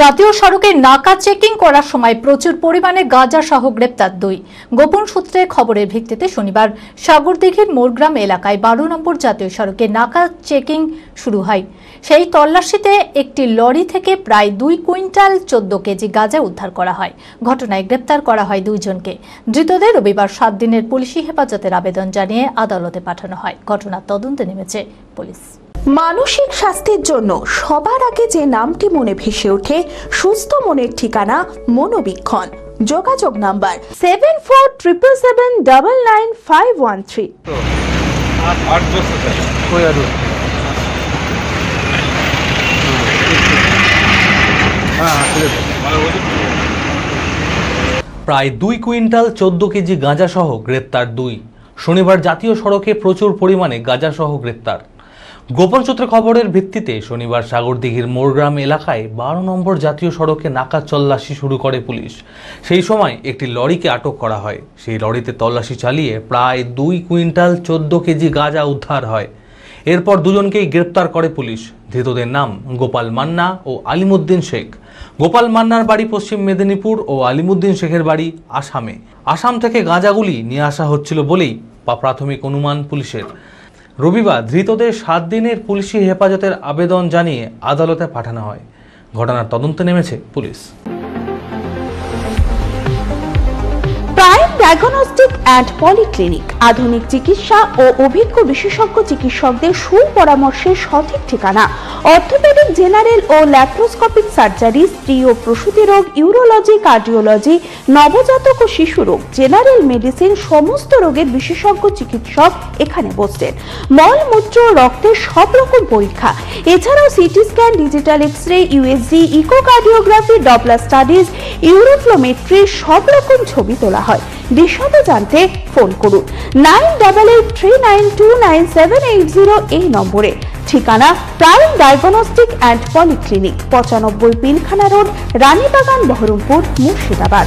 জাতীয় সড়কে নাকা চেকিং করার সময় প্রচুর পরিমাণে গাঁজা সহ গ্রেপ্তার 2। গোপন সূত্রে খবরের ভিত্তিতে শনিবার সাগরদিঘির মোরগ্রাম এলাকায় 12 নম্বর জাতীয় সড়কে নাকা চেকিং শুরু হয়। সেই তল্লাশিতে একটি লরি থেকে প্রায় 2 কুইন্টাল 14 কেজি গাঁজা উদ্ধার করা হয়। ঘটনায় গ্রেপ্তার করা হয় 2 জনকে। ধৃতদের রবিবার 7 দিনের পুলিশি হেফাজতের আবেদন জানিয়ে আদালতে পাঠানো হয়। ঘটনার তদন্তে নেমেছে পুলিশ। মানসিক স্বাস্থ্যের জন্য সবার আগে যে নামটি মনে ভেসে ওঠে সুস্থ মনের ঠিকানা মনোবীক্ষণ। যোগাযোগ নাম্বার 7477799513। প্রায় 2 কুইন্টাল 14 কেজি গাঁজা সহ গ্রেপ্তার 2। শনিবার জাতীয় সড়কে প্রচুর পরিমাণে গাঁজা সহ গ্রেপ্তার। গোপন সূত্রে খবরের ভিত্তিতে শনিবার সাগরদিঘির মোরগ্রাম এলাকায় 12 নম্বর জাতীয় সড়কে নাকা তল্লাশি শুরু করে পুলিশ। সেই সময় একটি লরিকে আটক করা হয়। সেই লরিতে তল্লাশি চালিয়ে প্রায় 2 কুইন্টাল 14 কেজি গাঁজা উদ্ধার হয়। এরপর দুজনকেই গ্রেপ্তার করে পুলিশ। ধৃতদের নাম গোপাল মান্না ও আলিমুদ্দিন শেখ। গোপাল মান্নার বাড়ি পশ্চিম মেদিনীপুর ও আলিমুদ্দিন শেখের বাড়ি আসামে। আসাম থেকে গাঁজাগুলি নিয়ে আসা হচ্ছিল বলেই প্রাথমিক অনুমান পুলিশের। রবিবার ধৃতদের 7 দিনের পুলিশি হেফাজতের আবেদন জানিয়ে আদালতে পাঠানো হয়। ঘটনার তদন্তে নেমেছে police. Prime diagnostic and polyclinic আধুনিক চিকিৎসা ও অভিজ্ঞ বিশেষজ্ঞ চিকিৎসকদের সুপরামর্শের সঠিক ঠিকানা। অর্থোপেডিক, জেনারেল ও ল্যাপ্রোস্কোপিক সার্জারি, স্ত্রী ও প্রসূতি রোগ, ইউরোলজি, কার্ডিওলজি, নবজাতক ও শিশু রোগ, জেনারেল মেডিসিন, সমস্ত রোগের বিশেষজ্ঞ চিকিৎসক এখানে বসছেন। মল, মূত্র, রক্তের সব রকম পরীক্ষা, এছাড়াও CT scan, digital x-ray, USG, echocardiography, Doppler studies, uroflowmetry সব রকম ছবি তোলা হয়। বিশদে জানতে ফোন করুন 9883929780 এই নম্বরে। ঠিকানা prime diagnostic and polyclinic, 95 Pilkhana road, Ranibagan, Baharampur, Murshidabad.